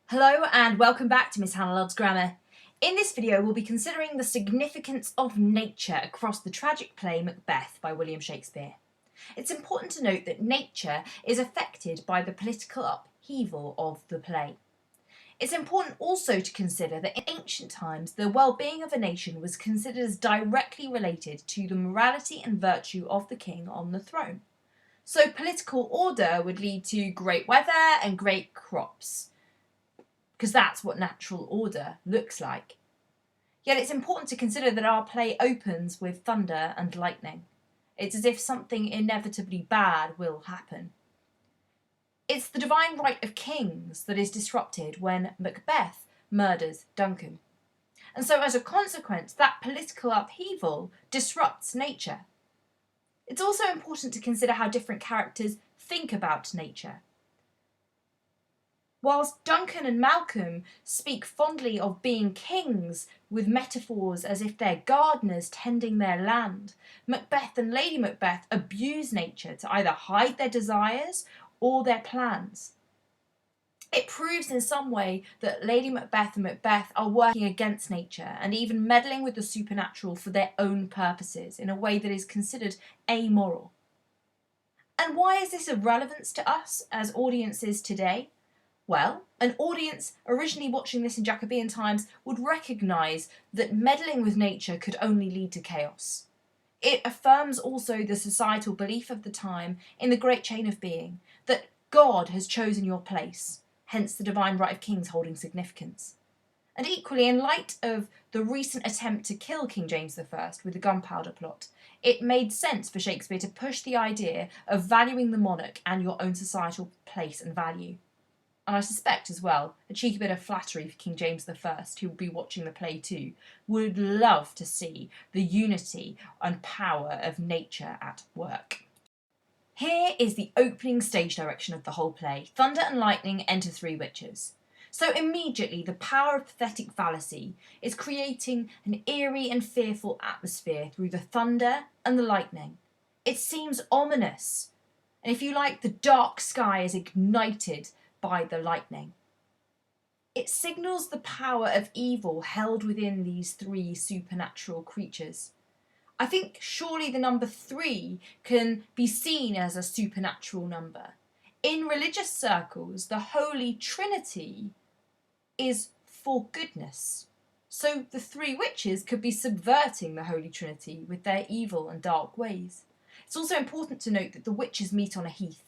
Hello and welcome back to Miss Hannah Loves Grammar. In this video we'll be considering the significance of nature across the tragic play Macbeth by William Shakespeare. It's important to note that nature is affected by the political upheaval of the play. It's important also to consider that in ancient times the well-being of a nation was considered as directly related to the morality and virtue of the king on the throne. So political order would lead to great weather and great crops, because that's what natural order looks like. Yet it's important to consider that our play opens with thunder and lightning. It's as if something inevitably bad will happen. It's the divine right of kings that is disrupted when Macbeth murders Duncan. And so as a consequence, that political upheaval disrupts nature. It's also important to consider how different characters think about nature. Whilst Duncan and Malcolm speak fondly of being kings with metaphors as if they're gardeners tending their land, Macbeth and Lady Macbeth abuse nature to either hide their desires or their plans. It proves in some way that Lady Macbeth and Macbeth are working against nature and even meddling with the supernatural for their own purposes in a way that is considered amoral. And why is this of relevance to us as audiences today? Well, an audience originally watching this in Jacobean times would recognise that meddling with nature could only lead to chaos. It affirms also the societal belief of the time in the great chain of being, that God has chosen your place, hence the divine right of kings holding significance. And equally, in light of the recent attempt to kill King James I with the gunpowder plot, it made sense for Shakespeare to push the idea of valuing the monarch and your own societal place and value. And I suspect as well, a cheeky bit of flattery for King James I, who will be watching the play too, would love to see the unity and power of nature at work. Here is the opening stage direction of the whole play. Thunder and lightning enter three witches. So immediately the power of pathetic fallacy is creating an eerie and fearful atmosphere through the thunder and the lightning. It seems ominous. And if you like, the dark sky is ignited by the lightning. It signals the power of evil held within these three supernatural creatures. I think surely the number 3 can be seen as a supernatural number. In religious circles, the Holy Trinity is for goodness. So the three witches could be subverting the Holy Trinity with their evil and dark ways. It's also important to note that the witches meet on a heath,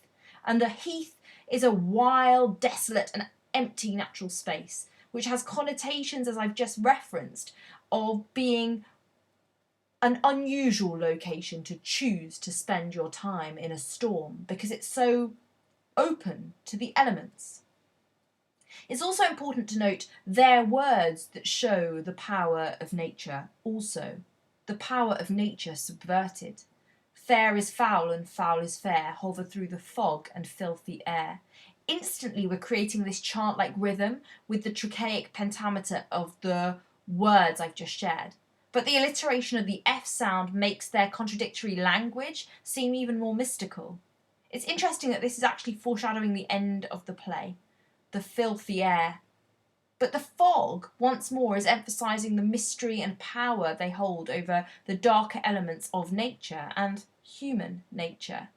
and a heath is a wild, desolate and empty natural space, which has connotations, as I've just referenced, of being an unusual location to choose to spend your time in a storm because it's so open to the elements. It's also important to note their words that show the power of nature also. The power of nature subverted. Fair is foul and foul is fair, hover through the fog and filthy air. Instantly we're creating this chant-like rhythm with the trochaic pentameter of the words I've just shared. But the alliteration of the F sound makes their contradictory language seem even more mystical. It's interesting that this is actually foreshadowing the end of the play, the filthy air. But the fog, once more, is emphasising the mystery and power they hold over the darker elements of nature and human nature.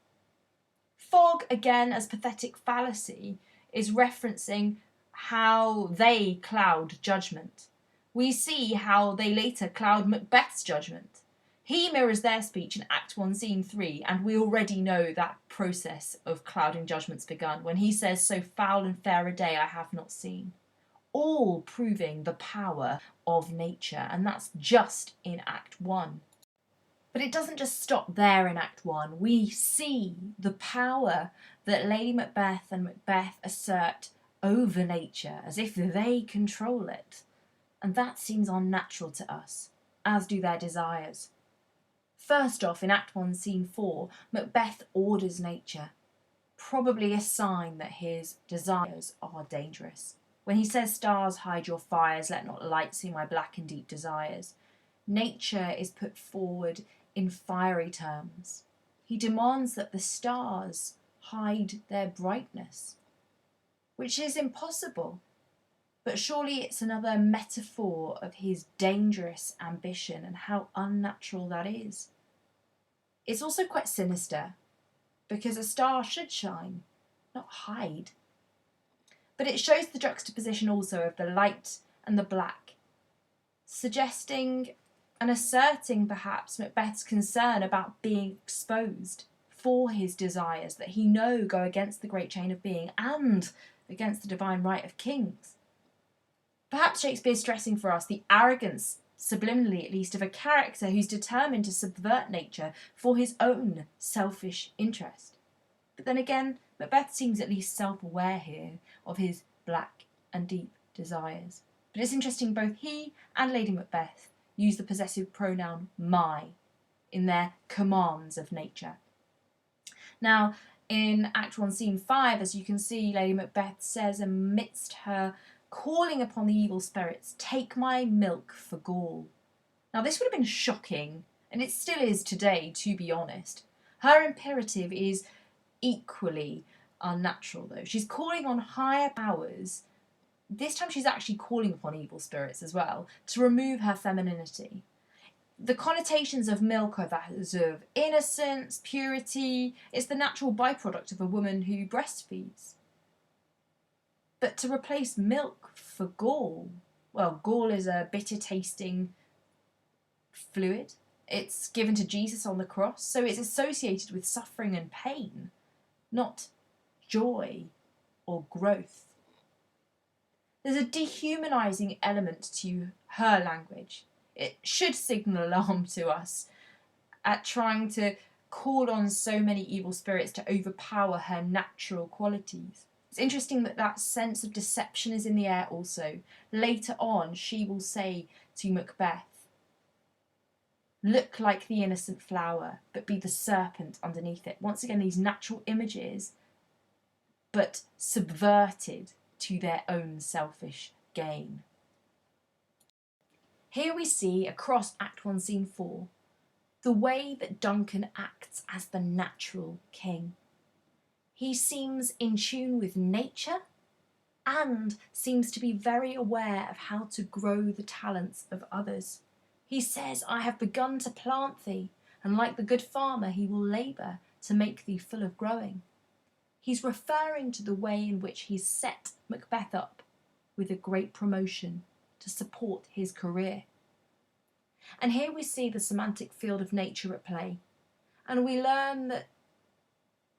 Fog, again, as pathetic fallacy, is referencing how they cloud judgment. We see how they later cloud Macbeth's judgment. He mirrors their speech in Act 1, Scene 3, and we already know that process of clouding judgment's begun when he says, "So foul and fair a day I have not seen." All proving the power of nature, and that's just in Act 1. But it doesn't just stop there in Act 1. We see the power that Lady Macbeth and Macbeth assert over nature, as if they control it. And that seems unnatural to us, as do their desires. First off, in Act 1, Scene 4, Macbeth orders nature, probably a sign that his desires are dangerous. When he says, "Stars, hide your fires, let not light see my black and deep desires," nature is put forward in fiery terms. He demands that the stars hide their brightness, which is impossible. But surely it's another metaphor of his dangerous ambition and how unnatural that is. It's also quite sinister, because a star should shine, not hide. But it shows the juxtaposition also of the light and the black, suggesting and asserting perhaps Macbeth's concern about being exposed for his desires that he know go against the great chain of being and against the divine right of kings. Perhaps Shakespeare's stressing for us the arrogance, subliminally at least, of a character who's determined to subvert nature for his own selfish interest. But then again, Macbeth seems at least self-aware here of his black and deep desires. But it's interesting both he and Lady Macbeth use the possessive pronoun my in their commands of nature. Now, in Act 1, Scene 5, as you can see, Lady Macbeth says amidst her calling upon the evil spirits, "Take my milk for gall." Now, this would have been shocking, and it still is today, to be honest. Her imperative is equally unnatural, though. She's calling on higher powers. This time she's actually calling upon evil spirits as well to remove her femininity. The connotations of milk are those of innocence, purity. It's the natural byproduct of a woman who breastfeeds. But to replace milk for gall, well, gall is a bitter tasting fluid. It's given to Jesus on the cross, so it's associated with suffering and pain, not joy or growth. There's a dehumanising element to her language. It should signal alarm to us at trying to call on so many evil spirits to overpower her natural qualities. It's interesting that that sense of deception is in the air also. Later on, she will say to Macbeth, "Look like the innocent flower, but be the serpent underneath it." Once again, these natural images, but subverted to their own selfish gain. Here we see, across Act 1, Scene 4, the way that Duncan acts as the natural king. He seems in tune with nature and seems to be very aware of how to grow the talents of others. He says, "I have begun to plant thee, and like the good farmer he will labour to make thee full of growing." He's referring to the way in which he's set Macbeth up with a great promotion to support his career. And here we see the semantic field of nature at play, and we learn that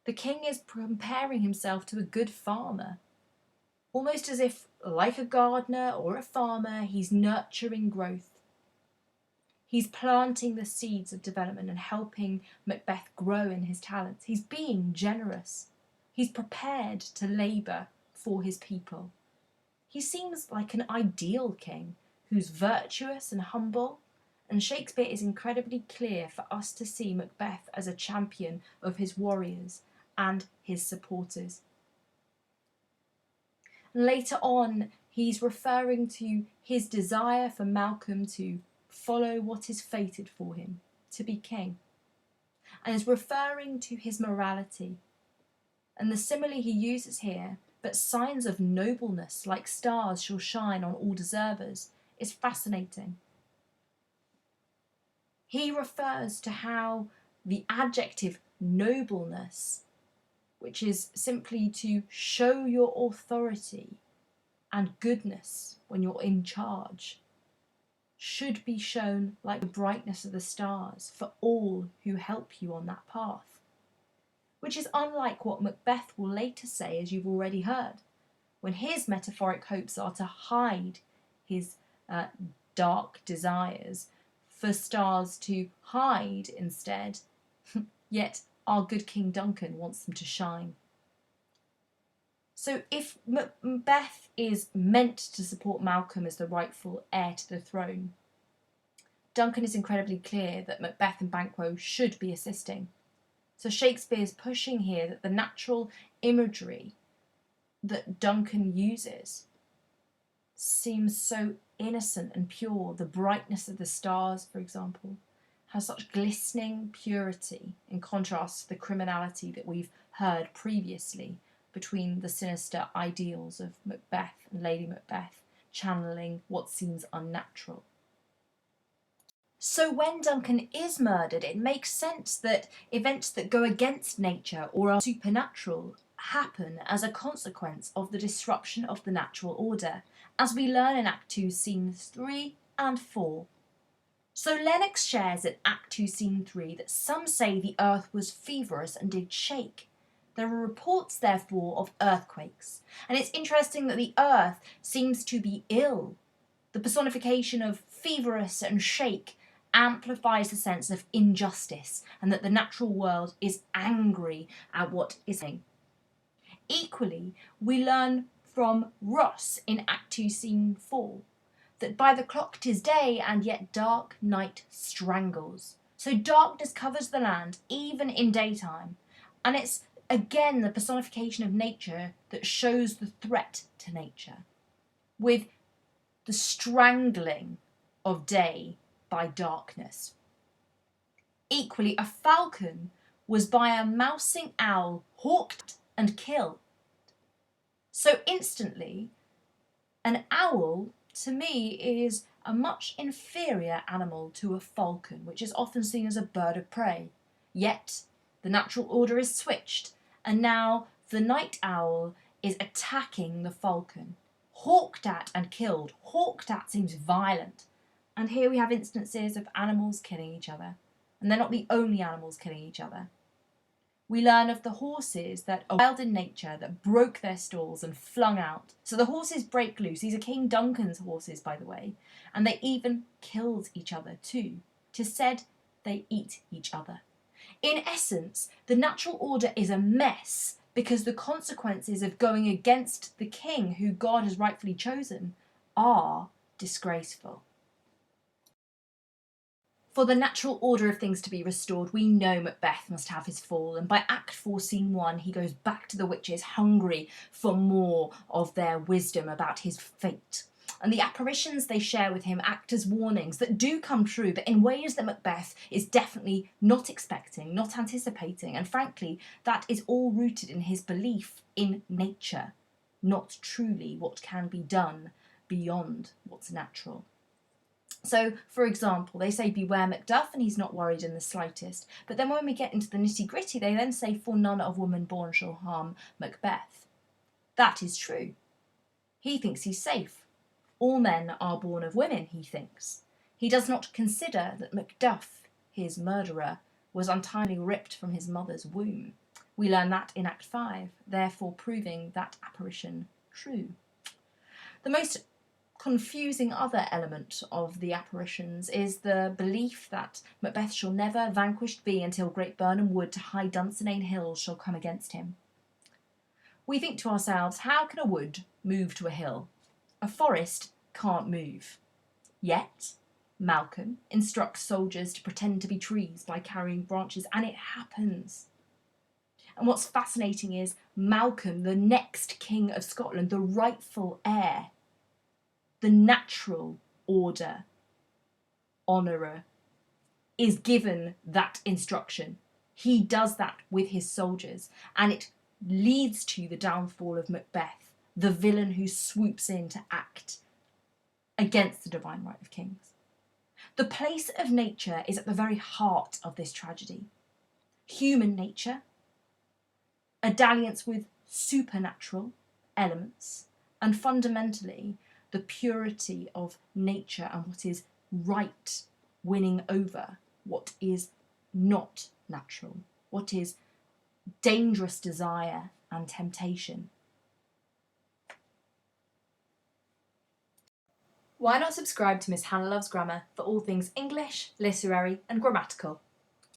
the king is comparing himself to a good farmer, almost as if, like a gardener or a farmer, he's nurturing growth. He's planting the seeds of development and helping Macbeth grow in his talents. He's being generous. He's prepared to labour for his people. He seems like an ideal king who's virtuous and humble, and Shakespeare is incredibly clear for us to see Macbeth as a champion of his warriors and his supporters. Later on, he's referring to his desire for Malcolm to follow what is fated for him, to be king, and is referring to his morality. And the simile he uses here, "but signs of nobleness like stars shall shine on all deservers," is fascinating. He refers to how the adjective nobleness, which is simply to show your authority and goodness when you're in charge, should be shown like the brightness of the stars for all who help you on that path. Which is unlike what Macbeth will later say, as you've already heard, when his metaphoric hopes are to hide his dark desires for stars to hide instead, yet our good King Duncan wants them to shine. So if Macbeth is meant to support Malcolm as the rightful heir to the throne, Duncan is incredibly clear that Macbeth and Banquo should be assisting. So Shakespeare's pushing here that the natural imagery that Duncan uses seems so innocent and pure. The brightness of the stars, for example, has such glistening purity in contrast to the criminality that we've heard previously between the sinister ideals of Macbeth and Lady Macbeth. channeling what seems unnatural. So when Duncan is murdered, it makes sense that events that go against nature or are supernatural happen as a consequence of the disruption of the natural order, as we learn in Act 2, Scenes 3 and 4. So Lennox shares in Act 2, Scene 3 that some say the earth was feverous and did shake. There are reports, therefore, of earthquakes, and it's interesting that the earth seems to be ill. The personification of feverous and shake amplifies the sense of injustice and that the natural world is angry at what is happening. Equally, we learn from Ross in Act 2, Scene 4 that by the clock 'tis day and yet dark night strangles. So darkness covers the land even in daytime, and it's again the personification of nature that shows the threat to nature, with the strangling of day by darkness. Equally, a falcon was by a mousing owl hawked and killed. So instantly, an owl, to me, is a much inferior animal to a falcon, which is often seen as a bird of prey. Yet, the natural order is switched, and now the night owl is attacking the falcon. Hawked at and killed. Hawked at seems violent. And here we have instances of animals killing each other. And they're not the only animals killing each other. We learn of the horses that are wild in nature that broke their stalls and flung out. So the horses break loose. These are King Duncan's horses, by the way. And they even killed each other too. 'Tis said they eat each other. In essence, the natural order is a mess because the consequences of going against the king who God has rightfully chosen are disgraceful. For the natural order of things to be restored, we know Macbeth must have his fall, and by Act 4, Scene 1, he goes back to the witches hungry for more of their wisdom about his fate. And the apparitions they share with him act as warnings that do come true, but in ways that Macbeth is definitely not expecting, not anticipating, and frankly, that is all rooted in his belief in nature, not truly what can be done beyond what's natural. So, for example, they say beware Macduff, and he's not worried in the slightest. But then when we get into the nitty-gritty, they then say, for none of woman born shall harm Macbeth. That is true. He thinks he's safe. All men are born of women, he thinks. He does not consider that Macduff, his murderer, was untimely ripped from his mother's womb. We learn that in Act 5, therefore proving that apparition true. The most confusing other element of the apparitions is the belief that Macbeth shall never vanquished be until great Birnam Wood to high Dunsinane Hills shall come against him. We think to ourselves, how can a wood move to a hill? A forest can't move. Yet, Malcolm instructs soldiers to pretend to be trees by carrying branches, and it happens. And what's fascinating is Malcolm, the next king of Scotland, the rightful heir, the natural order honourer, is given that instruction. He does that with his soldiers, and it leads to the downfall of Macbeth, the villain who swoops in to act against the divine right of kings. The place of nature is at the very heart of this tragedy. Human nature, a dalliance with supernatural elements, and fundamentally the purity of nature and what is right winning over what is not natural, what is dangerous desire and temptation. Why not subscribe to Miss Hannah Loves Grammar for all things English, literary and grammatical?